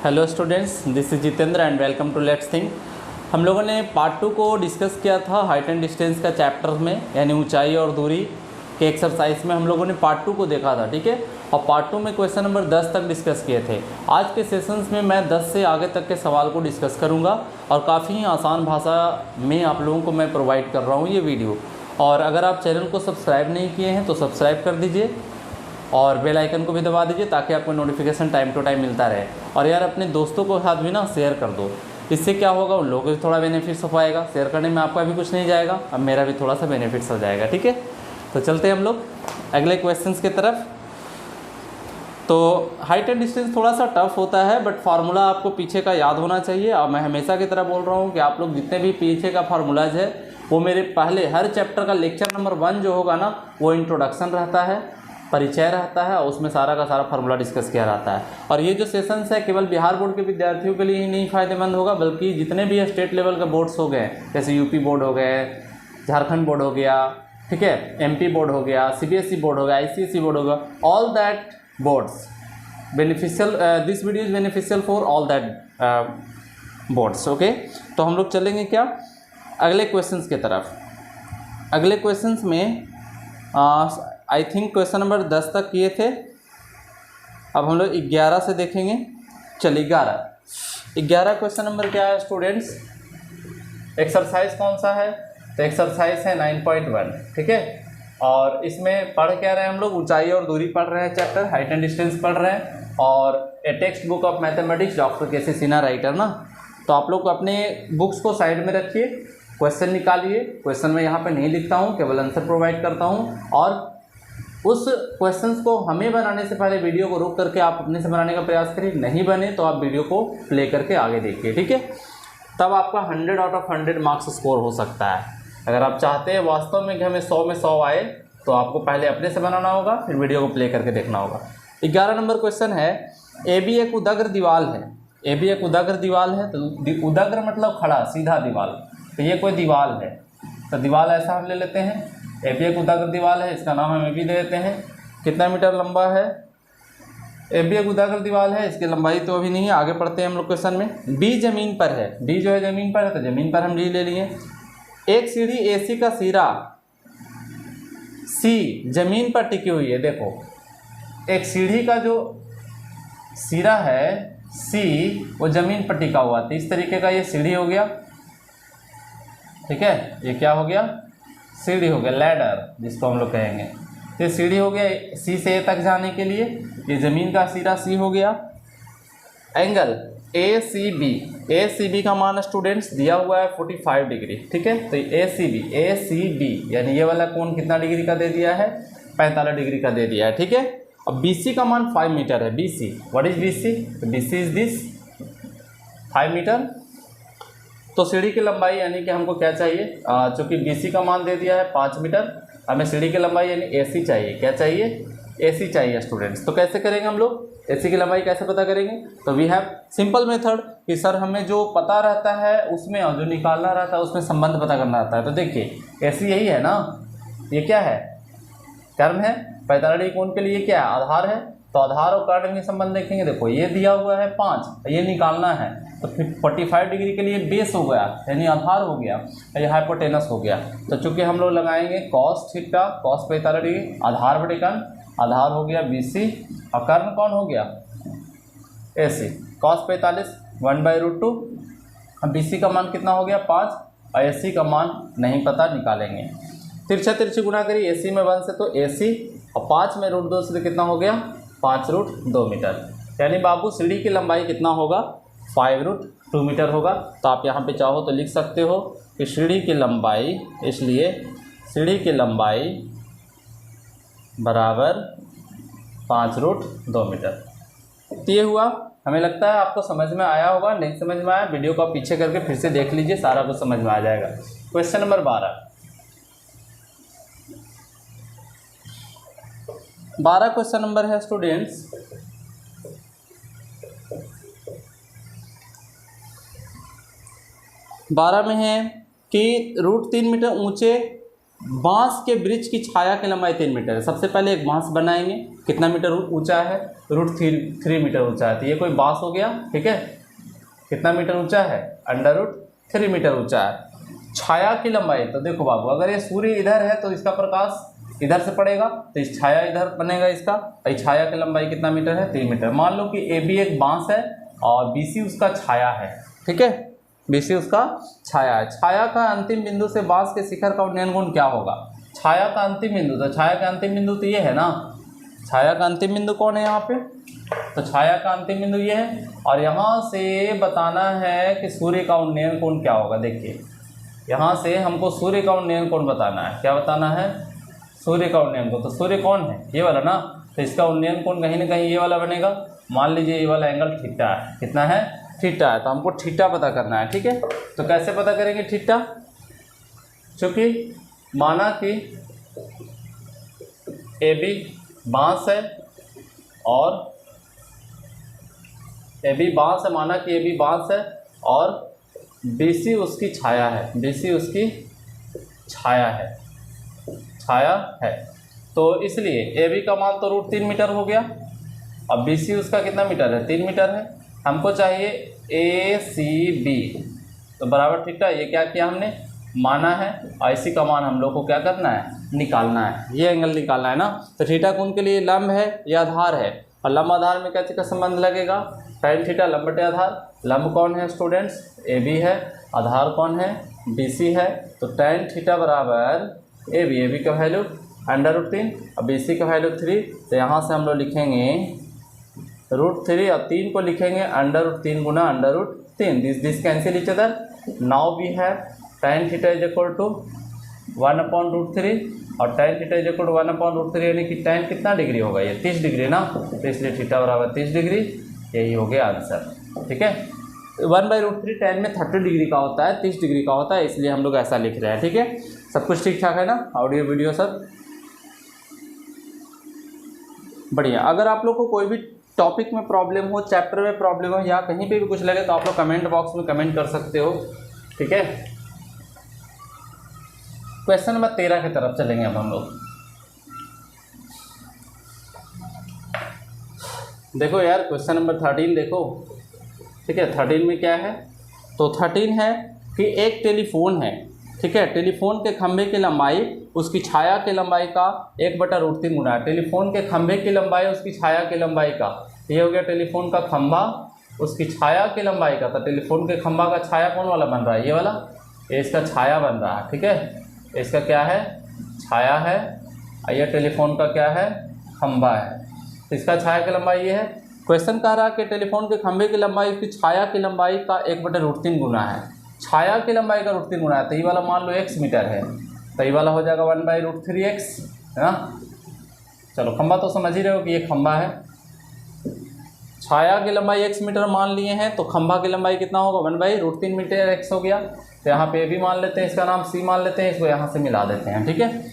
Hello students, this is Jitendra and welcome to let's think. हम लोगों ने पार्ट 2 को डिस्कस किया था हाइट एंड डिस्टेंस का चैप्टर में, यानी ऊंचाई और दूरी के एक्सरसाइज में हम लोगों ने पार्ट 2 को देखा था, ठीक है। और पार्ट 2 में क्वेश्चन नंबर 10 तक डिस्कस किए थे। आज के सेशंस में मैं 10 से आगे तक के सवाल को डिस्कस करूँगा और काफ़ी आसान भाषा में आप लोगों को मैं प्रोवाइड कर रहा हूँ ये वीडियो। और अगर आप चैनल को सब्सक्राइब नहीं किए हैं तो सब्सक्राइब कर दीजिए और बेल आइकन को भी दबा दीजिए ताकि आपको नोटिफिकेशन टाइम टू टाइम मिलता रहे। और यार अपने दोस्तों को साथ भी ना शेयर कर दो, इससे क्या होगा उन लोगों को भी थोड़ा बेनिफिट्स हो पाएगा। शेयर करने में आपका भी कुछ नहीं जाएगा, अब मेरा भी थोड़ा सा बेनिफिट्स हो जाएगा, ठीक है। तो चलते हैं हम लोग अगले क्वेश्चंस की तरफ। तो हाइट एंड डिस्टेंस थोड़ा सा टफ होता है, बट फार्मूला आपको पीछे का याद होना चाहिए। और मैं हमेशा की तरह बोल रहा हूँ कि आप लोग जितने भी पीछे का फार्मूलाज है वो मेरे पहले हर चैप्टर का लेक्चर नंबर 1 जो होगा ना, वो इंट्रोडक्शन रहता है, परिचय रहता है, और उसमें सारा का सारा फार्मूला डिस्कस किया रहता है। और ये जो सेशंस है केवल बिहार बोर्ड के विद्यार्थियों के लिए ही नहीं फ़ायदेमंद होगा, बल्कि जितने भी स्टेट लेवल के बोर्ड्स हो गए, जैसे यूपी बोर्ड हो गए, झारखंड बोर्ड हो गया, ठीक है, एमपी बोर्ड हो गया, सीबीएसई बोर्ड हो गया, आईसीएसई बोर्ड हो गया, all that boards beneficial, this video is beneficial for all that boards, okay. तो हम लोग चलेंगे क्या अगले क्वेश्चंस की तरफ। अगले क्वेश्चंस में आई थिंक क्वेश्चन नंबर 10 तक किए थे। अब हम लोग 11 से देखेंगे। चलिए 11 क्वेश्चन नंबर क्या है स्टूडेंट्स, एक्सरसाइज कौन सा है? तो एक्सरसाइज है 9.1, ठीक है। और इसमें पढ़ क्या रहे हैं हम लोग, ऊंचाई और दूरी पढ़ रहे हैं, चैप्टर हाइट एंड डिस्टेंस पढ़ रहे हैं। और ए text book of mathematics doctor के सी सिन्हा राइटर ना। तो आप लोग अपने बुक्स को साइड में रखिए, क्वेश्चन निकालिए। क्वेश्चन में यहाँ पे नहीं लिखता हूँ, केवल आंसर प्रोवाइड करता हूँ। और उस क्वेश्चंस को हमें बनाने से पहले वीडियो को रोक करके आप अपने से बनाने का प्रयास करिए। नहीं बने तो आप वीडियो को प्ले करके आगे देखिए, ठीक है। तब आपका 100 आउट ऑफ 100 मार्क्स स्कोर हो सकता है। अगर आप चाहते हैं वास्तव में कि हमें 100 में 100 आए, तो आपको पहले अपने से बनाना होगा, फिर वीडियो को प्ले करके देखना होगा। 11 नंबर क्वेश्चन है, ए बी एक उदग्र दीवार है। ए बी एक उदग्र दीवार है, तो उदग्र मतलब खड़ा सीधा दीवार। तो ये कोई दीवार है, तो दीवार ऐसा हम ले लेते हैं। ए बी एक उदग्र दीवार है, इसका नाम हम ए बी दे देते हैं। कितना मीटर लंबा है? ए बी एक उदग्र दीवार है, इसकी लंबाई तो अभी नहीं है, आगे पढ़ते हैं हम लोग क्वेश्चन में। बी जमीन पर है, बी जो है जमीन पर है, तो जमीन पर हम डी ले लिए। एक सीढ़ी एसी का सिरा सी जमीन पर टिकी हुई है। देखो, एक सीढ़ी का जो सिरा है सी, वो जमीन पर टिका हुआ, तो इस तरीके का ये सीढ़ी हो गया, ठीक है। ये क्या हो गया? सीढ़ी हो गया, लैडर जिसको हम लोग कहेंगे। तो ये सीढ़ी हो गया सी से ए तक जाने के लिए। ये ज़मीन का सिरा सी हो गया। एंगल ए सी बी का मान स्टूडेंट्स दिया हुआ है 45 डिग्री, ठीक है। तो ए सी बी यानी ये वाला कोण कितना डिग्री का दे दिया है? 45 डिग्री का दे दिया है, ठीक है। अब बी सी का मान 5 मीटर है। B C, what is B C? B C is this 5 metre. तो सीढ़ी की लंबाई यानी कि हमको क्या चाहिए, चूँकि BC का मान दे दिया है 5 मीटर, हमें सीढ़ी की लंबाई यानी AC चाहिए। क्या चाहिए? AC चाहिए स्टूडेंट्स। तो कैसे करेंगे हम लोग AC की लंबाई कैसे पता करेंगे? तो वी हैव सिंपल मेथड कि सर हमें जो पता रहता है उसमें और जो निकालना रहता है उसमें संबंध पता करना रहता है। तो देखिए AC यही है ना, ये क्या है? कर्म है। 45 डिग्री कोण के लिए क्या है? आधार है। तो आधार और कर्ण में संबंध देखेंगे। देखो ये दिया हुआ है 5, ये निकालना है, तो फिर 45 डिग्री के लिए बेस हो गया यानी आधार हो गया, ये हाइपोटेनस हो गया। तो चूंकि हम लोग लगाएंगे कॉस थीटा, कॉस 45 डिग्री, आधार बटे कर्ण, आधार हो गया BC और कर्ण कौन हो गया? AC। कॉस 45 1/√2। अब BC का मान कितना हो गया? 5, और AC का मान नहीं पता, निकालेंगे। तिरछा तिरछी गुणा करिए AC में 1 से, तो AC और 5 में √2 से कितना हो गया? 5√2 मीटर। यानी बाबू सीढ़ी की लंबाई कितना होगा? 5√2 मीटर होगा। तो आप यहाँ पे चाहो तो लिख सकते हो कि सीढ़ी की लंबाई, इसलिए सीढ़ी की लंबाई बराबर 5√2 मीटर। तो ये हुआ। हमें लगता है आपको समझ में आया होगा। नहीं समझ में आया वीडियो को पीछे करके फिर से देख लीजिए, सारा कुछ समझ में आ जाएगा। क्वेश्चन नंबर 12 क्वेश्चन नंबर है स्टूडेंट्स, बारह में है कि √3 मीटर ऊंचे बांस के वृक्ष की छाया की लंबाई 3 मीटर है। सबसे पहले एक बांस बनाएंगे, कितना मीटर ऊंचा है, √3 मीटर ऊंचा है। तो ये कोई बांस हो गया, ठीक है। कितना मीटर ऊंचा है, √3 मीटर ऊंचा है। छाया की लंबाई, तो देखो बाबू, अगर ये सूर्य इधर है तो इसका प्रकाश इधर से पड़ेगा, तो इस छाया इधर बनेगा इसका। तो छाया की लंबाई कितना मीटर है, 3 मीटर। मान लो कि AB एक बांस है और BC उसका छाया है, ठीक है। BC उसका छाया है। छाया का अंतिम बिंदु से बांस के शिखर का उन्नयन कोण क्या होगा। छाया का अंतिम बिंदु, तो छाया का अंतिम बिंदु तो ये है ना, छाया का अंतिम बिंदु कौन है यहाँ पे, तो छाया का अंतिम बिंदु ये है। और यहाँ से बताना है कि सूर्य का उन्नयन कोण क्या होगा। देखिए यहाँ से हमको सूर्य का उन्नयन कोण बताना है। क्या बताना है, सूर्य का उन्नयन कोण। तो सूर्य कौन है, ये वाला ना, तो इसका उन्नयन कोण कहीं ना कहीं ये वाला बनेगा। मान लीजिए ये वाला एंगल थीटा है, कितना है, थीटा है। तो हमको थीटा पता करना है, ठीक है। तो कैसे पता करेंगे थीटा, चूँकि माना कि AB बांस है और AB बांस है, माना कि AB बांस है और BC उसकी छाया है, BC उसकी छाया है। तो इसलिए AB का मान तो √3 मीटर हो गया। अब BC उसका कितना मीटर है, 3 मीटर है। हमको चाहिए ACB, तो बराबर थीटा। ये क्या किया हमने, माना है, और इसी का मान हम लोग को क्या करना है, निकालना है। ये एंगल निकालना है ना। तो थीटा कोण के लिए लंब है या आधार है, और लंब आधार में क्या चीज़ का संबंध लगेगा, tan थीटा लंब बटे आधार। लंब कौन है स्टूडेंट्स, AB है, आधार कौन है, BC है। तो tan थीटा बराबर AB का वैल्यू √3 और BC का वैल्यू 3। तो यहाँ से हम लोग लिखेंगे √3 और 3 को लिखेंगे √3 गुना √3। This cancel each other. Now we have tan theta is equal to 1/√3 और tan theta is equal to 1/√3, यानी कि tan कितना डिग्री होगा, ये 30 डिग्री ना। तो इसलिए थीटा बराबर 30 डिग्री, यही हो गया आंसर, ठीक है। 1/√3 tan में 30 डिग्री का होता है, 30 डिग्री का होता है, इसलिए हम लोग ऐसा लिख रहे हैं, ठीक है। सब कुछ ठीक ठाक है ना, ऑडियो वीडियो सब बढ़िया। अगर आप लोग को कोई भी टॉपिक में प्रॉब्लम हो, चैप्टर में प्रॉब्लम हो, या कहीं पे भी कुछ लगे तो आप लोग कमेंट बॉक्स में कमेंट कर सकते हो, ठीक है। क्वेश्चन नंबर 13 की तरफ चलेंगे अब हम लोग। देखो यार क्वेश्चन नंबर 13 देखो, ठीक है। 13 में क्या है, तो 13 है कि एक टेलीफोन है, ठीक है। टेलीफोन के खंभे की लंबाई उसकी छाया की लंबाई का 1/√3 गुना है। टेलीफोन के खंभे की लंबाई उसकी छाया की लंबाई का, ये हो गया टेलीफोन का खंभा उसकी छाया की लंबाई का। तो टेलीफोन के खंभा का छाया कौन वाला बन रहा है, ये वाला, ये इसका छाया बन रहा है, ठीक है। इसका क्या है, छाया है, और ये टेलीफोन का क्या है, खंभा है। तो इसका छाया की लंबाई ये है। क्वेश्चन कह रहा है कि टेलीफोन के खंभे की लंबाई उसकी छाया की लंबाई का 1/√3 गुना है। छाया की लंबाई का √3 गुना है, तो ये वाला मान लो x मीटर है, तो ये वाला हो जाएगा 1/√3x, है ना। चलो खंभा तो समझ ही रहे हो कि ये खंभा है। छाया की लंबाई x मीटर मान लिए हैं, तो खंभा की लंबाई कितना होगा, 1/√3 मीटर x हो गया। तो यहाँ पे भी मान लेते हैं, इसका नाम C मान लेते हैं, इसको यहाँ से मिला देते हैं, ठीक है।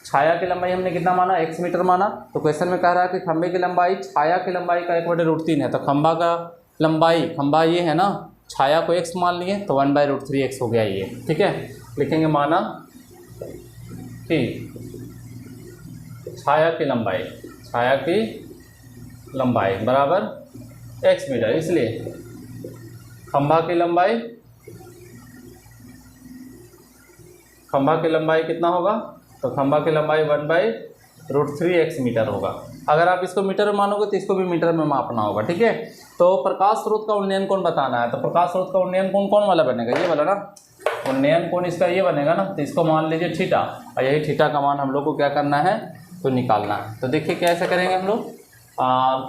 छाया की लंबाई हमने कितना माना, x मीटर माना। तो क्वेश्चन में कह रहा है कि खंभे की लंबाई छाया की लंबाई का 1/√3 है, तो खंभा का लंबाई, खंभा ये है ना, छाया को x मान लिए, तो 1/√3x हो गया ये, ठीक है। लिखेंगे माना कि छाया की लंबाई बराबर x मीटर। इसलिए खंभा की लंबाई कितना होगा, तो खंभा की लंबाई 1/√3x मीटर होगा। अगर आप इसको मीटर में मानोगे तो इसको भी मीटर में मापना होगा, ठीक है। तो प्रकाश स्रोत का उन्नयन कोण बताना है, तो प्रकाश स्रोत का उन्नयन कोण कौन वाला बनेगा, ये वाला ना, उन्नयन कोण इसका ये बनेगा ना। तो इसको मान लीजिए थीटा, और यही थीटा का मान हम लोग को क्या करना है, तो निकालना है। तो देखिए कैसे करेंगे हम लोग,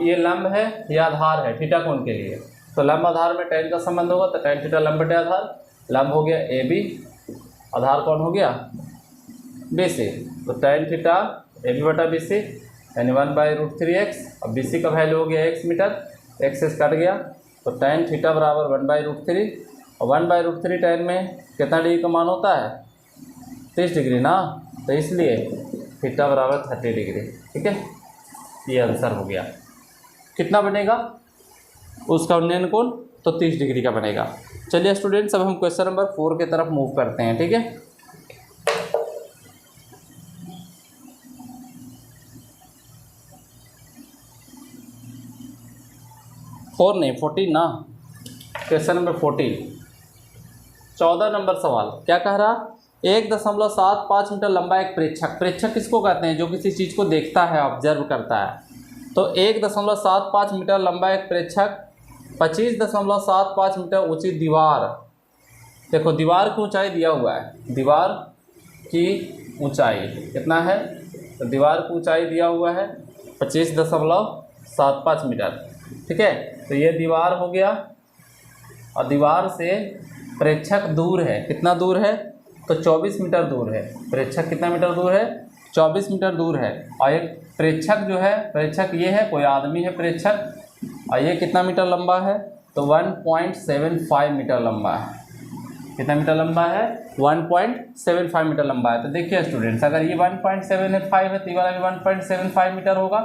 ये लंब है, ये आधार है थीटा कोण के लिए। तो लंब आधार में tan का संबंध होगा, तो tan थीटा लंब बटे आधार। लंब हो गया AB, आधार कौन हो गया, BC। तो tan थीटा AB बटा BC यानी 1/√3x, और BC का वैल्यू हो गया x मीटर, x से कट गया। तो tan थीटा बराबर 1/√3, और 1/√3 tan में कितना डिग्री का मान होता है, 30 डिग्री ना। तो इसलिए थीटा बराबर 30 डिग्री, ठीक है। ये आंसर हो गया। कितना बनेगा उसका उन्नयन कोण, तो 30 डिग्री का बनेगा। चलिए स्टूडेंट्स, अब हम क्वेश्चन नंबर 4 की तरफ मूव करते हैं, ठीक है। 4 नहीं 14 ना, क्वेश्चन नंबर 14। 14 नंबर सवाल क्या कह रहा, 1.75 मीटर लंबा एक प्रेक्षक, प्रेक्षक किसको कहते हैं, जो किसी चीज़ को देखता है, ऑब्जर्व करता है। तो 1.75 मीटर लंबा एक प्रेक्षक 25.75 मीटर ऊंची दीवार, देखो दीवार की ऊंचाई दिया हुआ है, दीवार की ऊंचाई कितना है, तो दीवार की ऊंचाई दिया हुआ है 25.75 मीटर, ठीक है। तो ये दीवार हो गया, और दीवार से प्रेक्षक दूर है, कितना दूर है, तो 24 मीटर दूर है। प्रेक्षक कितना मीटर दूर है, 24 मीटर दूर है। और एक प्रेक्षक जो है, प्रेक्षक ये है, कोई आदमी है प्रेक्षक, और ये कितना मीटर लंबा है, तो 1.75 मीटर लंबा है। कितना मीटर लंबा है, 1.75 मीटर लंबा है। तो देखिए स्टूडेंट्स, अगर ये 1.75 है तो ये वाला भी 1.75 मीटर होगा।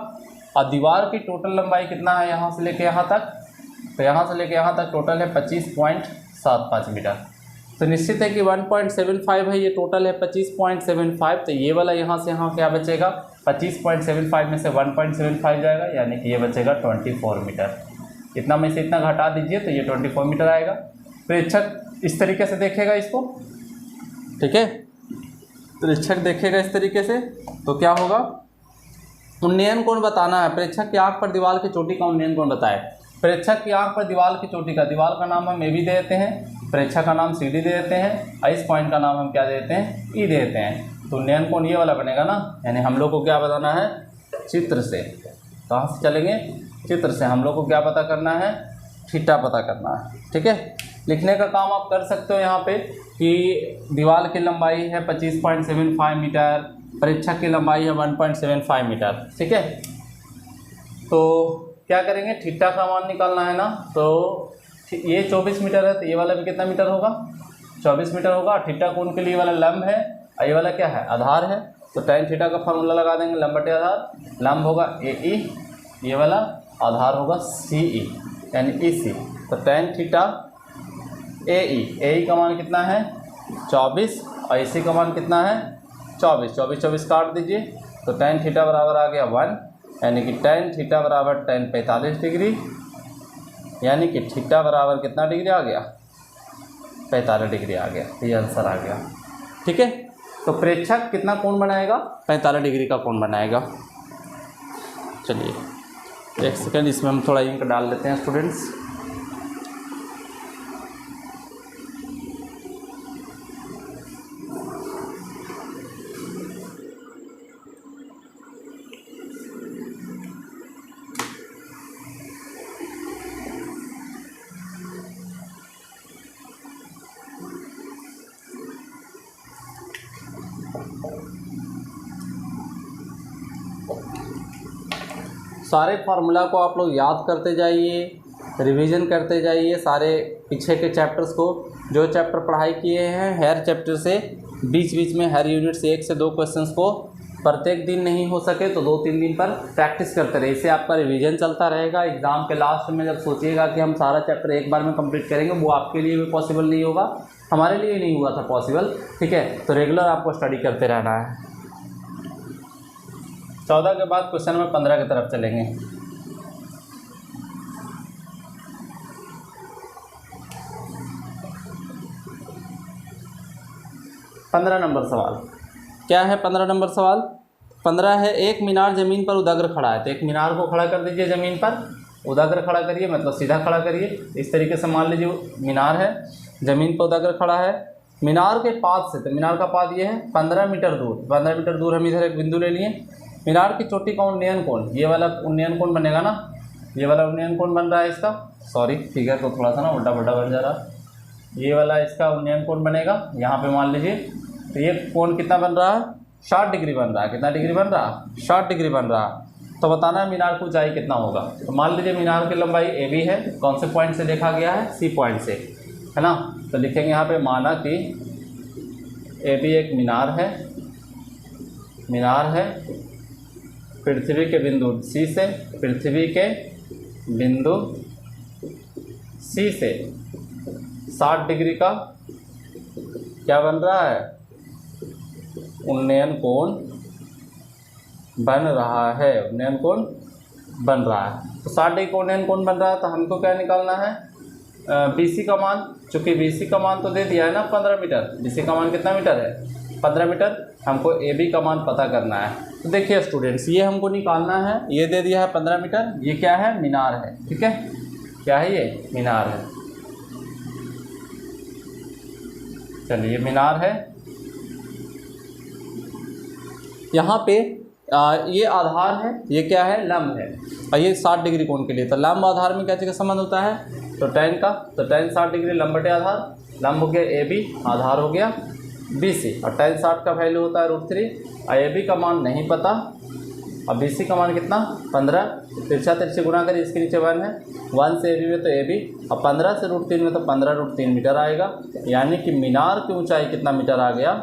और दीवार की टोटल लंबाई कितना है, यहाँ से लेके यहाँ तक, तो यहाँ से लेके यहाँ तक टोटल है 25.75 मीटर। तो निश्चित है कि 1.75 है, ये टोटल है 25.75। तो ये वाला यहाँ से यहाँ क्या बचेगा, 25.75 में से 1.75 जाएगा, यानी कि ये बचेगा 24 मीटर। इतना में से इतना घटा दीजिए तो ये 24 मीटर आएगा। प्रेक्षक इस तरीके से देखेगा इसको, ठीक है, प्रेक्षक देखेगा इस तरीके से, तो क्या होगा, उन्नयन कोण बताना है। प्रेक्षक की आंख पर दीवार की चोटी का उन्नयन कोण बताए। प्रेक्षक की आंख पर दीवार की चोटी का, दीवार का नाम हम ए बी दे देते हैं, प्रेक्षक का नाम सी डी दे देते हैं, और इस पॉइंट का नाम हम क्या दे देते हैं, ई दे देते हैं। तो उन्नयन कोण ये वाला बनेगा ना, यानी हम लोग को क्या बताना है, चित्र से। कहाँ से चलेंगे, चित्र से। हम लोग को क्या पता करना है, थीटा पता करना है, ठीक है। लिखने का काम आप कर सकते हो यहाँ पे कि दीवार की लंबाई है 25.75 मीटर, प्रेक्षक की लंबाई है 1.75 मीटर, ठीक है। तो क्या करेंगे, थीटा का मान निकालना है ना, तो ये 24 मीटर है, तो ये वाला भी कितना मीटर होगा, 24 मीटर होगा। थीटा कोण के लिए वाला लंब है, और ये वाला क्या है, आधार है। तो tan थीटा का फार्मूला लगा देंगे, लंब बटे आधार, लंब होगा AE, ये वाला आधार होगा CE यानी EC। तो tan थीटा AE का मान कितना है 24, और AC का मान कितना है 24 काट दीजिए, तो tan थीटा बराबर आ गया 1, यानी कि tan थीटा बराबर tan 45 डिग्री, यानी कि थीटा बराबर कितना डिग्री आ गया, 45 डिग्री आ गया। ये आंसर आ गया, ठीक है। तो प्रेक्षक कितना कोण बनाएगा, 45 डिग्री का कोण बनाएगा। चलिए एक सेकेंड, इसमें हम थोड़ा इंक डाल लेते हैं स्टूडेंट्स। सारे फार्मूला को आप लोग याद करते जाइए, रिवीजन करते जाइए सारे पीछे के चैप्टर्स को। जो चैप्टर पढ़ाई किए हैं हर चैप्टर से बीच बीच में हर यूनिट से 1 से 2 क्वेश्चंस को प्रत्येक दिन नहीं हो सके तो 2-3 दिन पर प्रैक्टिस करते रहे। इससे आपका रिवीजन चलता रहेगा। एग्ज़ाम के लास्ट में जब सोचिएगा कि हम सारा चैप्टर एक बार में कंप्लीट करेंगे, वो आपके लिए भी पॉसिबल नहीं होगा, हमारे लिए नहीं हुआ था पॉसिबल, ठीक है। तो रेगुलर आपको स्टडी करते रहना है। 14 के बाद क्वेश्चन नंबर 15 की तरफ चलेंगे। पंद्रह नंबर सवाल क्या है, 15 नंबर सवाल 15 है, एक मीनार ज़मीन पर उदाग्र खड़ा है। तो एक मीनार को खड़ा कर दीजिए, ज़मीन पर उदाग्र खड़ा करिए, मतलब सीधा खड़ा करिए। इस तरीके से मान लीजिए मीनार है, ज़मीन पर उदाग्र खड़ा है। मीनार के पाद से, तो मीनार का पाद ये है 15 मीटर दूर, 15 मीटर दूर हम इधर एक बिंदु ले लिए। मीनार की चोटी का उन्नयन कोण, ये वाला उन्नयन कोण बनेगा ना, ये वाला उन्नयन कोण बन रहा है इसका, सॉरी फिगर को थोड़ा सा ना उल्टा पुल्टा बन जा रहा। ये वाला इसका उन्नयन कोण बनेगा, यहाँ पे मान लीजिए। तो ये कोण कितना बन रहा है, 60 डिग्री बन रहा है। कितना डिग्री बन रहा है, 60 डिग्री बन रहा है। तो बताना है मीनार की ऊंचाई कितना होगा। तो मान लीजिए मीनार की लंबाई AB है, कौन से पॉइंट से देखा गया है, C पॉइंट से, है ना। तो लिखेंगे यहाँ पे, माना कि AB एक मीनार है, मीनार है पृथ्वी के बिंदु C से, पृथ्वी के बिंदु C से 60 डिग्री का क्या बन रहा है, उन्नयन कोण बन रहा है, उन्नयन कोण बन रहा है। तो 60 डिग्री कोण कौन बन रहा है, तो हमको क्या निकालना है, BC का मान। चूँकि BC का मान तो दे दिया है ना 15 मीटर, BC का मान कितना मीटर है, 15 मीटर। हमको AB का मान पता करना है। तो देखिए स्टूडेंट्स, ये हमको निकालना है, ये दे दिया है 15 मीटर, ये क्या है, मीनार है। ठीक है, क्या है ये, मीनार है। चलिए, मीनार है। यहाँ पे ये आधार है, ये क्या है, लंब है, और ये 60 डिग्री कोण के लिए। तो लंब आधार में क्या चीज़ का संबंध होता है, तो tan का। तो tan 60 डिग्री लंब बटे आधार, लंब हो गया AB, आधार हो गया BC, और tan 60 का वैल्यू होता है √3। और AB का मान नहीं पता, और BC का मान कितना, 15। तिरछा तिरछे गुणा करिए, इसके नीचे 1 है, 1 से AB में तो AB, और 15 से √3 में तो 15√3 मीटर आएगा। यानी कि मीनार की ऊंचाई कितना मीटर आ गया,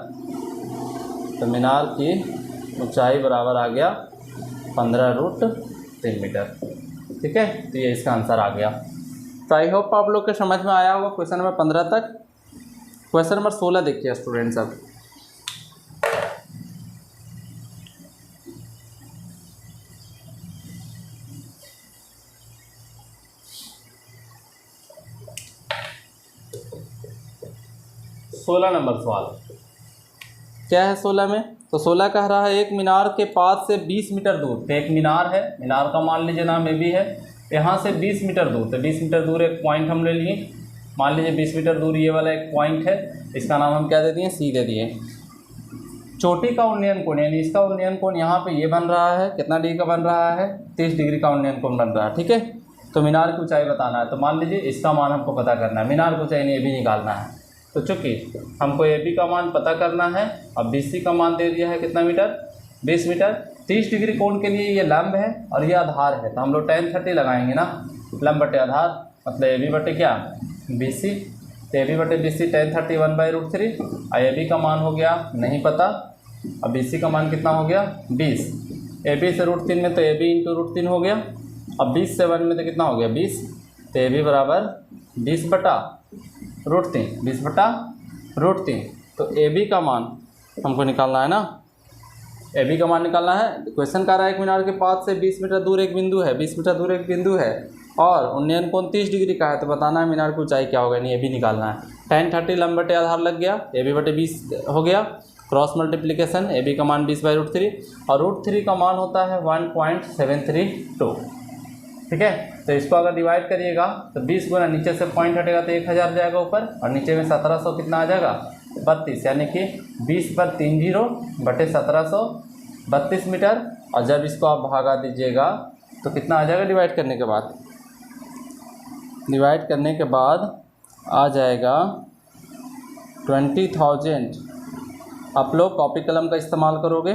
तो मीनार की ऊंचाई बराबर आ गया 15√3 मीटर। ठीक है, तो ये इसका आंसर आ गया। तो आई होप आप लोग के समझ में आया होगा क्वेश्चन नंबर 15 तक। क्वेश्चन नंबर 16 देखिए स्टूडेंट्स। अब नंबर सवाल क्या है 16 में, तो 16 कह रहा है एक मीनार के पास से 20 मीटर दूर। तो एक मीनार है, मीनार का मान लीजिए नाम AB है, यहाँ से 20 मीटर दूर। तो 20 मीटर दूर एक पॉइंट हम ले लिए, मान लीजिए 20 मीटर दूर ये वाला एक पॉइंट है, इसका नाम हम क्या दे दिए, C दे दिए। चोटी का उन्नयन कोण, यानी इसका उन्नयन कोण यहाँ पे ये बन रहा है, कितना डिग्री का बन रहा है, 30 डिग्री का उन्नयन कोण बन रहा है। ठीक है, तो मीनार की ऊंचाई बताना है। तो मान लीजिए इसका मान हमको पता करना है, मीनार की ऊंचाई AB निकालना है। तो चूँकि हमको AB का मान पता करना है, अब BC का मान दे दिया है कितना मीटर, 20 मीटर। 30 डिग्री कोण के लिए ये लंब है और ये आधार है, तो हम लोग tan 30 लगाएंगे ना, लंब बटे आधार, मतलब AB बटे क्या, BC। तो AB बटे BC tan 30 1/√3। और AB का मान हो गया नहीं पता, अब BC का मान कितना हो गया, 20। AB से √3 में तो AB × √3 हो गया, अब 20 से 1 में तो कितना हो गया, 20। तो AB बराबर 20 बटा √3, 20 बटा √3। तो AB का मान हमको निकालना है ना, AB का मान निकालना है। क्वेश्चन कह रहा है एक मीनार के पास से 20 मीटर दूर एक बिंदु है, 20 मीटर दूर एक बिंदु है, और उन्नयन कोण 30 डिग्री का है। तो बताना है मीनार की ऊंचाई क्या होगा, नहीं AB निकालना है। tan 30 लंब बटे आधार लग गया, AB बटे 20 हो गया, क्रॉस मल्टीप्लिकेशन, AB का मान 20/√3, और √3 का मान होता है 1.732। ठीक है, तो इसको अगर डिवाइड करिएगा तो 20 गुना नीचे से पॉइंट हटेगा तो 1000 जाएगा ऊपर, और नीचे में 1700 कितना आ जाएगा, 32, यानी कि 20/30 बटे 1732 मीटर। और जब इसको आप भागा दीजिएगा तो कितना आ जाएगा, डिवाइड करने के बाद, डिवाइड करने के बाद आ जाएगा 20,000। आप लोग कॉपी कलम का इस्तेमाल करोगे,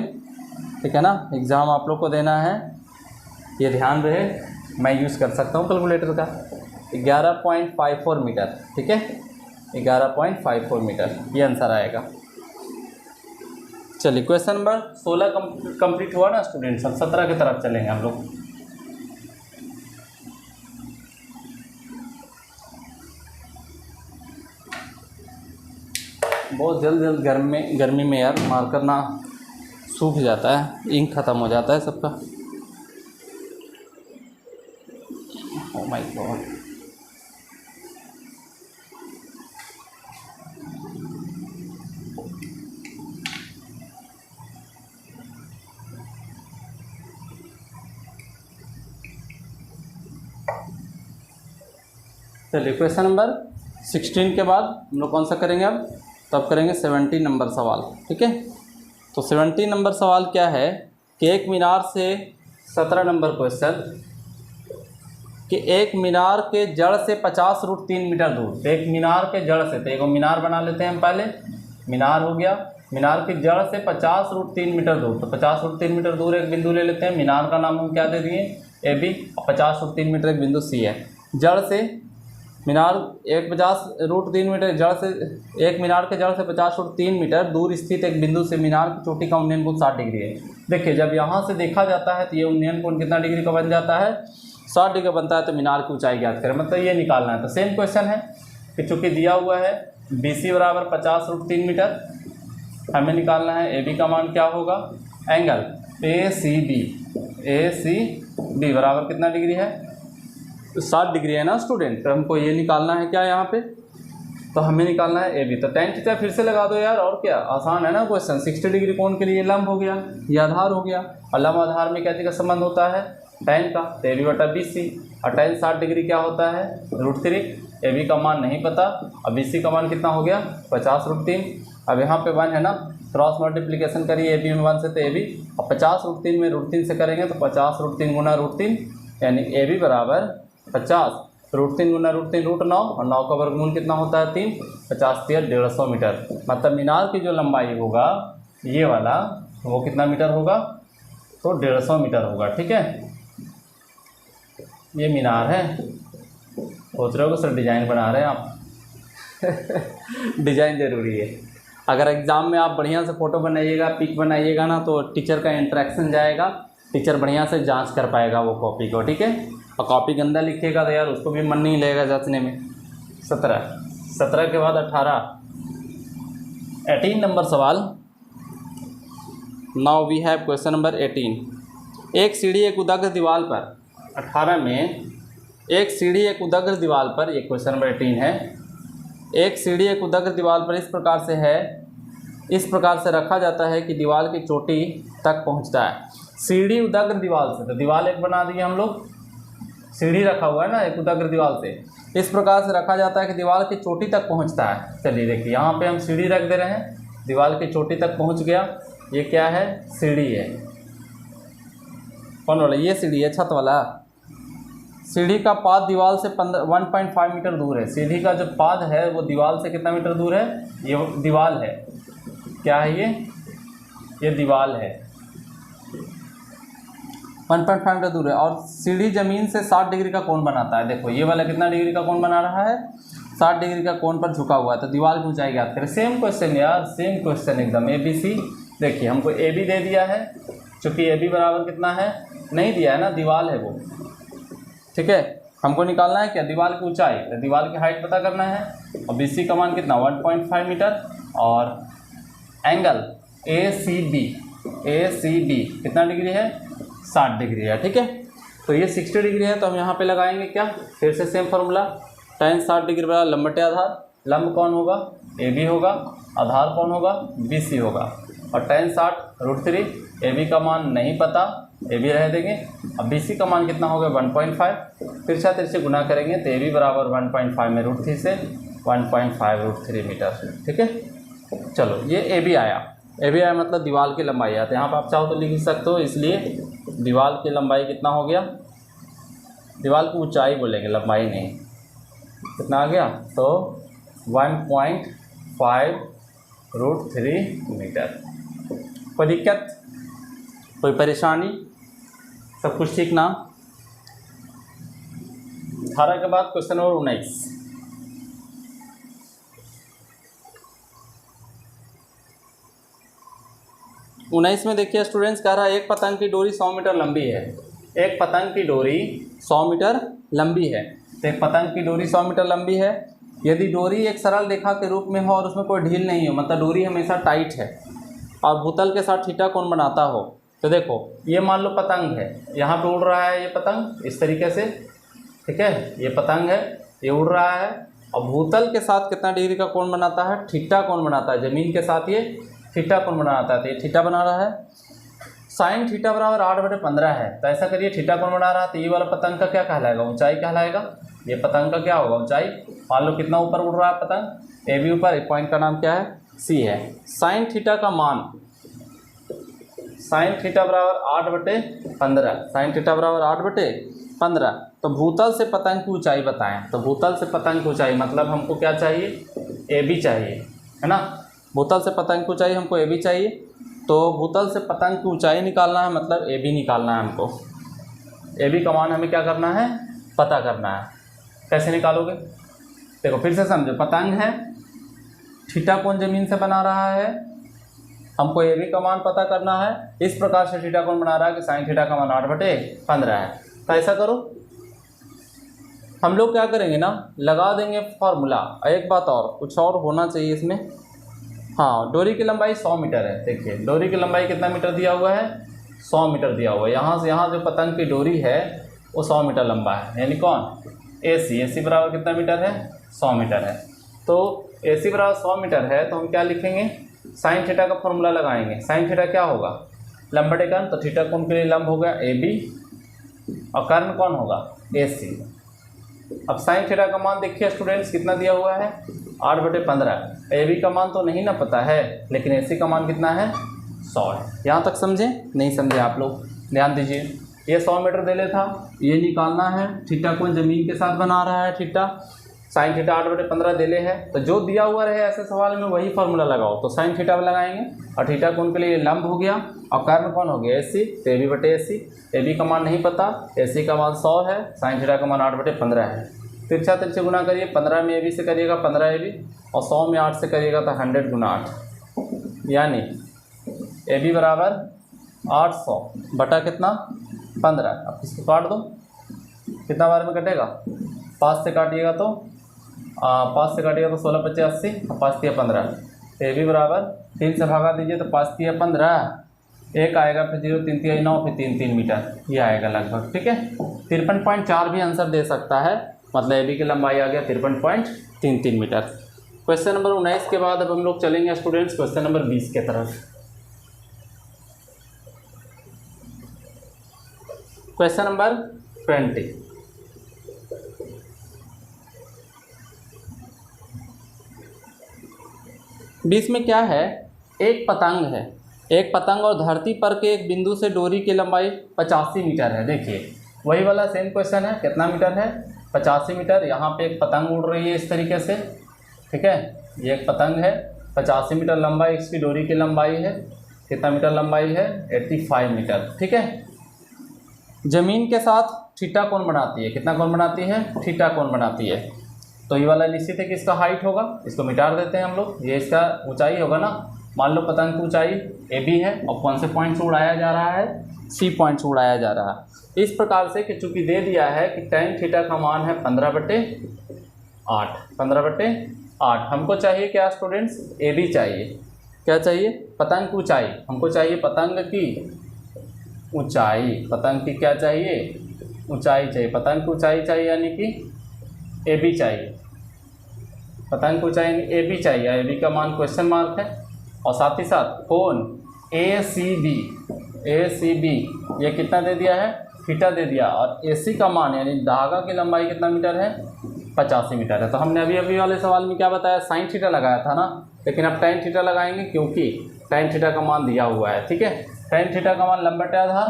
ठीक है ना, एग्ज़ाम आप लोग को देना है, ये ध्यान रहे। मैं यूज़ कर सकता हूँ कैलकुलेटर का। 11.54 मीटर, ठीक है, 11.54 मीटर ये आंसर आएगा। चलिए क्वेश्चन नंबर 16 कंप्लीट हुआ ना स्टूडेंट्स। अब 17 की तरफ चलेंगे हम लोग। बहुत जल्द गर्मी में यार मार्कर ना सूख जाता है, इंक ख़त्म हो जाता है सबका। ओह माय गॉड, चलिए क्वेश्चन नंबर 16 के बाद हम लोग कौन सा करेंगे, अब तब करेंगे 17 नंबर सवाल। ठीक है, तो 17 नंबर सवाल क्या है कि एक मीनार से 17 नंबर क्वेश्चन कि एक मीनार के जड़ से 50√3 मीटर दूर। तो एक मीनार के जड़ से, तो एक मीनार बना लेते हैं हम पहले, मीनार हो गया, मीनार की जड़ से 50√3 मीटर दूर। तो 50√3 मीटर दूर एक बिंदु ले लेते हैं, मीनार का नाम हम क्या दे दिए, AB, और 50√3 मीटर एक बिंदु C है। जड़ से मीनार 50√3 मीटर, जड़ से एक मीनार के जड़ से 50√3 मीटर दूर स्थित एक बिंदु से मीनार की चोटी का उन्नयन कोण 60 डिग्री है। देखिए जब यहाँ से देखा जाता है तो ये उन्नयन कोण कितना डिग्री का बन जाता है, 60 डिग्री बनता है। तो मीनार की ऊंचाई ज्ञात करें, मतलब ये निकालना है। तो सेम क्वेश्चन है कि चूँकि दिया हुआ है BC बराबर 50√3 मीटर, हमें निकालना है AB का मान क्या होगा, एंगल ACB बी बराबर कितना डिग्री है, 60 डिग्री है ना स्टूडेंट। तो हमको ये निकालना है क्या यहाँ पे, तो हमें निकालना है ए बी। तो tan थीटा फिर से लगा दो यार, और क्या, आसान है ना क्वेश्चन। 60 डिग्री कोण के लिए लंब हो गया, ये आधार हो गया, और लंब आधार में क्या चीज़ का संबंध होता है, tan का, तो ए बी बटा बी सी। और tan 60 डिग्री क्या होता है, √3। ए बी का मान नहीं पता, अब बी सी का मान कितना हो गया, 50√3। अब यहाँ पे 1 है ना, क्रॉस मल्टीप्लिकेशन करिए ए बी में 1 से, तो ए बी, अब 50√3 में √3 से करेंगे तो 50√3 गुना √3, यानी ए बी बराबर 50 √3 गुना √3 √9, और 9 का वर्गमूल कितना होता है 3, 50 × 3 150 मीटर। मतलब मीनार की जो लंबाई होगा ये वाला, वो कितना मीटर होगा, तो 150 मीटर होगा। ठीक है, ये मीनार है। सोच रहे हो कि सर डिज़ाइन बना रहे हैं आप डिज़ाइन ज़रूरी है। अगर एग्ज़ाम में आप बढ़िया से फ़ोटो बनाइएगा, पिक बनाइएगा ना, तो टीचर का इंटरेक्शन जाएगा, टीचर बढ़िया से जांच कर पाएगा वो कॉपी को। ठीक है, और कॉपी गंदा लिखेगा तो यार उसको भी मन नहीं लगेगा जांचने में। 17 के बाद 18 नंबर सवाल। Now we have question number 18। एक सीढ़ी एक उदाग्र दीवार पर, 18 में एक सीढ़ी एक उदाग्र दीवार पर, ये क्वेश्चन नंबर 18 है। एक सीढ़ी एक उदाग्र दीवार पर इस प्रकार से है, इस प्रकार से रखा जाता है कि दीवार की चोटी तक पहुंचता है। सीढ़ी उदाग्र दीवार से, तो दीवार एक बना दिए हम लोग, सीढ़ी रखा हुआ है ना एक उदाग्र दीवार से, इस प्रकार से रखा जाता है कि दीवार की चोटी तक पहुंचता है। चलिए देखिए, यहाँ पे हम सीढ़ी रख दे रहे हैं, दीवार की चोटी तक पहुंच गया, ये क्या है, सीढ़ी है। कौन वाला, ये सीढ़ी है, छत वाला। सीढ़ी का पाद दीवार से 1.5 मीटर दूर है। सीढ़ी का जो पाद है वो दीवार से कितना मीटर दूर है, ये दीवार है, क्या है ये दीवार है, 1.5 मीटर दूर है। और सीढ़ी जमीन से 60 डिग्री का कोण बनाता है। देखो ये वाला कितना डिग्री का कोण बना रहा है, 60 डिग्री का कोण पर झुका हुआ है। तो दीवार की ऊंचाई ज्ञात करें। सेम क्वेश्चन यार, सेम क्वेश्चन एकदम, ए बी सी। देखिए हमको ए बी दे दिया है, चूँकि ए बी बराबर कितना है, नहीं दिया है ना, दीवार है वो। ठीक है, हमको निकालना है क्या, दीवार की ऊंचाई, तो दीवार की हाइट पता करना है। और बी सी का मान कितना, 1.5 मीटर, और एंगल ए सी बी कितना डिग्री है, 60 डिग्री है। ठीक है, तो ये 60 डिग्री है, तो हम यहाँ पे लगाएंगे क्या, फिर से सेम फार्मूला, tan 60 डिग्री बराबर लंब बटे आधार। लंब कौन होगा, ए बी होगा, आधार कौन होगा, बी सी होगा। और tan 60 √3, ए बी का मान नहीं पता, ए बी रह देंगे। अब बी सी का मान कितना होगा, 1.5, तिरछा से गुना करेंगे तो ए बी बराबर 1.5 में √3 से 1.5 √3 मीटर। ठीक है, चलो ये ए बी आया, ए बी आया मतलब दीवार की लंबाई आता है। यहाँ पर आप चाहो तो लिख सकते हो, इसलिए दीवार की लंबाई कितना हो गया, दीवार की ऊंचाई बोलेंगे, लंबाई नहीं, कितना आ गया, तो 1.5 √3 मीटर। कोई दिक्कत, कोई परेशानी, सब कुछ ठीक ना। 18 के बाद क्वेश्चन नंबर 19। में देखिए स्टूडेंट्स, कह रहा है एक पतंग की डोरी 100 मीटर लंबी है। एक पतंग की डोरी 100 मीटर लंबी है। तो एक पतंग की डोरी 100 मीटर लंबी है। यदि डोरी एक सरल रेखा के रूप में हो और उसमें कोई ढील नहीं हो, मतलब डोरी हमेशा टाइट है, और भूतल के साथ थीटा कोण बनाता हो, तो देखो ये मान लो पतंग है, यहाँ पे उड़ रहा है ये पतंग इस तरीके से। ठीक है, ये पतंग है, ये उड़ रहा है, और भूतल के साथ कितना डिग्री का कोण बनाता है, थीटा कोण बनाता है। ज़मीन के साथ ये थीटा कोण बनाता है, तो ये थीटा बना रहा है। साइन थीटा बराबर 8/15 है। तो ऐसा करिए, थीटा कोण बना रहा है, तो ये वाला पतंग का क्या कहलाएगा, ऊंचाई कहलाएगा। ये पतंग का क्या होगा, ऊंचाई। मान लो कितना ऊपर उड़ रहा है पतंग, ए बी ऊपर, पॉइंट का नाम क्या है, सी है। साइन थीटा का मान, साइन थीटा बराबर 8/15, साइन थीटा बराबर 8/15। तो भूतल से पतंग की ऊंचाई बताएं। तो भूतल से पतंग की ऊंचाई मतलब हमको क्या चाहिए, ए बी चाहिए, है ना। भूतल से पतंग की ऊंचाई हमको ए बी चाहिए। तो भूतल से पतंग की ऊंचाई निकालना है, मतलब ए बी निकालना है हमको। ए बी का मान हमें क्या करना है, पता करना है। कैसे निकालोगे, देखो फिर से समझो, पतंग है, थीटा कोण जमीन से बना रहा है, हमको ए बी का मान पता करना है। इस प्रकार से थीटा कोण बना रहा है कि साइन थीटा का मान 8/15 है। तो ऐसा करो, हम लोग क्या करेंगे ना, लगा देंगे फॉर्मूला। एक बात और, कुछ और होना चाहिए इसमें। हाँ, डोरी की लंबाई 100 मीटर है। देखिए डोरी की लंबाई कितना मीटर दिया हुआ है, 100 मीटर दिया हुआ है। यहाँ से यहाँ जो पतंग की डोरी है वो 100 मीटर लंबा है, यानी कौन, AC बराबर कितना मीटर है, 100 मीटर है। तो AC बराबर 100 मीटर है तो हम क्या लिखेंगे, साइन थीटा का फॉर्मूला लगाएंगे। साइन थीटा क्या होगा, लंब बटे कर्ण, तो थीटा कोण के लिए लंब हो गया AB और कर्ण कौन होगा, AC। अब साइन थीटा का मान देखिए स्टूडेंट्स कितना दिया हुआ है, 8/15। AB का मान तो नहीं ना पता है, लेकिन AC का मान कितना है, 100 है। यहाँ तक समझे, नहीं समझे आप लोग ध्यान दीजिए। ये 100 मीटर दे ले था, ये निकालना है, थीटा कोण जमीन के साथ बना रहा है थीटा, साइन थीटा 8/15 दे ले है। तो जो दिया हुआ रहे ऐसे सवाल में वही फार्मूला लगाओ। तो साइन थीटा में लगाएंगे और थीटा कोण के लिए लंब हो गया और कर्ण कौन हो गया, AC, तो AB/AC। AB का मान नहीं पता, AC का मान 100 है, साइन थीटा का मान 8/15 है। तिरछा तिरछे गुना करिए, 15 में AB से करिएगा 15 AB और 100 में 8 से करिएगा तो 100 × 8, यानी AB बराबर 800 बटा कितना, 15। अब इसको काट दो, कितना बार में कटेगा, 5 से काटिएगा तो 5 से काटिएगा तो 16 × 5 = 80 और 5 × 15। तो AB बराबर 3 से भागा दीजिए तो 5 × 15, एक आएगा, फिर 0 3 × 9, फिर 3 3 मीटर, ये आएगा लगभग। ठीक है, 53.4 भी आंसर दे सकता है, मतलब AB की लंबाई आ गया 53.33 मीटर। क्वेश्चन नंबर 19 के बाद अब हम लोग चलेंगे स्टूडेंट्स क्वेश्चन नंबर 20 के तरफ। क्वेश्चन नंबर 20, बीस में क्या है, एक पतंग है, एक पतंग और धरती पर के एक बिंदु से डोरी की लंबाई 85 मीटर है। देखिए वही वाला सेम क्वेश्चन है, कितना मीटर है, 85 मीटर। यहाँ पे एक पतंग उड़ रही है इस तरीके से, ठीक है, ये एक पतंग है, 85 मीटर लंबाई इसकी डोरी की लंबाई है, कितना मीटर लंबाई है, 85 मीटर। ठीक है, जमीन के साथ थीटा कोण बनाती है, कितना कोण बनाती है, थीटा कोण बनाती है। तो ये वाला निश्चित है कि इसका हाइट होगा, इसको मिटा देते हैं हम लोग, ये इसका ऊंचाई होगा ना। मान लो पतंग की ऊंचाई AB है और कौन से पॉइंट से उड़ाया जा रहा है, C पॉइंट से उड़ाया जा रहा है। इस प्रकार से कि चूंकि दे दिया है कि tan थीटा का मान है 15/8, 15/8। हमको चाहिए क्या स्टूडेंट्स, AB चाहिए, क्या चाहिए, पतंग की ऊंचाई, हमको चाहिए पतंग की ऊंचाई, पतंग की क्या चाहिए, ऊंचाई चाहिए, पतंग की ऊंचाई चाहिए यानी कि AB चाहिए, पतंग की ऊंचाई यानी AB चाहिए। AB का मान क्वेश्चन मार्क है, और साथ ही साथ कोण ACB ये कितना दे दिया है, थीटा दे दिया, और AC का मान यानी धागा की लंबाई कितना मीटर है, 85 मीटर है। तो हमने अभी वाले सवाल में क्या बताया, साइन थीटा लगाया था ना, लेकिन अब tan थीटा लगाएंगे क्योंकि tan थीटा का मान दिया हुआ है। ठीक है, tan थीटा का मान लंब बटे आधार,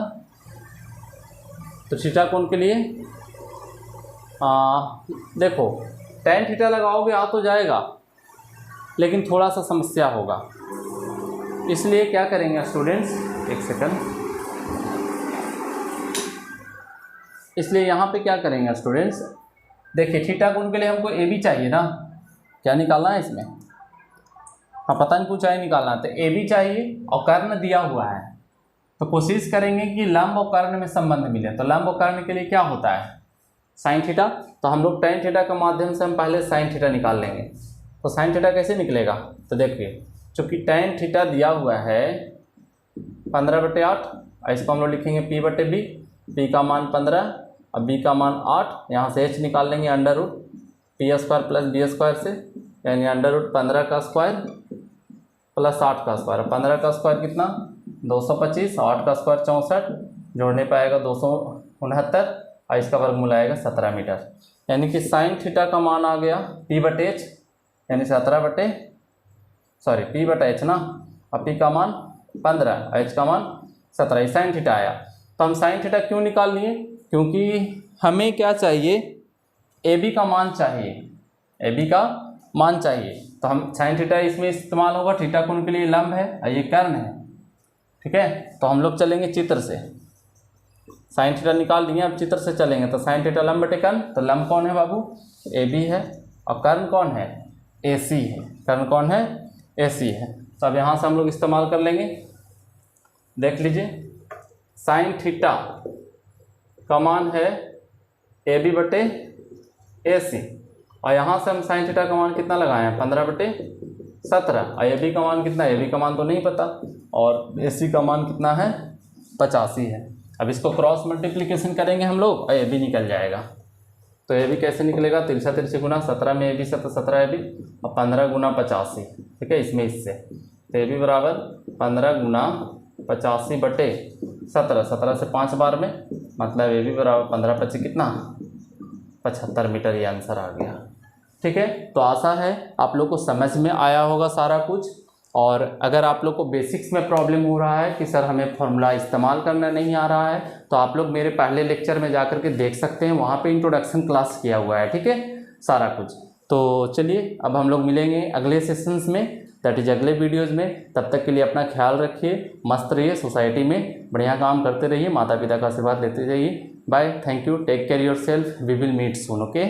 तो थीटा कोण के लिए देखो tan थीटा लगाओगे आ तो जाएगा, लेकिन थोड़ा सा समस्या होगा, इसलिए क्या करेंगे स्टूडेंट्स, एक सेकंड, इसलिए यहाँ पे क्या करेंगे स्टूडेंट्स, देखिए थीटा कोण के लिए हमको AB चाहिए ना, क्या निकालना है इसमें, हाँ पतंग की ऊंचाई निकालना है, तो AB चाहिए और कर्ण दिया हुआ है, तो कोशिश करेंगे कि लंब और कर्ण में संबंध मिले। तो लंब और कर्ण के लिए क्या होता है, साइन थीटा। तो हम लोग tan थीटा के माध्यम से हम पहले साइन थीटा निकाल लेंगे। तो साइन थीटा कैसे निकलेगा, तो देखिए चूँकि tan थीटा दिया हुआ है 15/8, इसको हम लोग लिखेंगे P/B, P का मान 15 और B का मान 8, यहाँ से H निकाल लेंगे √P² + B² से, यानी √15 का स्क्वायर प्लस 8 का स्क्वायर। 15 का स्क्वायर कितना 225, 8 का स्क्वायर 64, जोड़ने पर आएगा 269 और इसका वर्गमूल आएगा 17 मीटर। यानी कि साइन थीटा का मान आ गया P/H यानी 17/P/H ना, और P का मान 15, H का मान 17, साइन थीटा आया। तो हम साइन थीटा क्यों निकाल लिए, क्योंकि हमें क्या चाहिए, AB का मान चाहिए, AB का मान चाहिए। तो हम साइन थीटा इसमें इस्तेमाल होगा, थीटा कोण के लिए लंब है और ये कर्ण है। ठीक है, तो हम लोग चलेंगे चित्र से, साइन थीटा निकाल दिए, अब चित्र से चलेंगे। तो साइन थीटा लंब बटे कर्ण, तो लंब कौन है बाबू, AB है, और कर्ण कौन है, AC है, कर्ण कौन है, AC है। तो अब यहाँ से हम लोग इस्तेमाल कर लेंगे, देख लीजिए साइन थीटा का मान है AB/AC, और यहाँ से हम साइन थीटा का मान कितना लगाए हैं 15/17, और AB का मान कितना है, AB का मान तो नहीं पता, और AC का मान कितना है 85 है। अब इसको क्रॉस मल्टीप्लिकेशन करेंगे हम लोग और ये भी निकल जाएगा। तो ये भी कैसे निकलेगा, तिरछा तिरछी गुना 17 में ये भी 17 है भी और 15 गुना 85, ठीक है, इसमें इससे तो ये भी बराबर 15 गुना 85 बटे 17, 17 से 5 बार में, मतलब ये भी बराबर 15 25 कितना 75 मीटर, ये आंसर आ गया। ठीक है, तो आशा है आप लोग को समझ में आया होगा सारा कुछ। और अगर आप लोग को बेसिक्स में प्रॉब्लम हो रहा है कि सर हमें फॉर्मूला इस्तेमाल करना नहीं आ रहा है, तो आप लोग मेरे पहले लेक्चर में जाकर के देख सकते हैं, वहाँ पे इंट्रोडक्शन क्लास किया हुआ है, ठीक है, सारा कुछ। तो चलिए अब हम लोग मिलेंगे अगले सेशंस में, दैट इज अगले वीडियोज़ में। तब तक के लिए अपना ख्याल रखिए, मस्त रहिए, सोसाइटी में बढ़िया काम करते रहिए, माता पिता का आशीर्वाद लेते जाइए। Bye, thank you, take care yourself, we will meet soon, okay.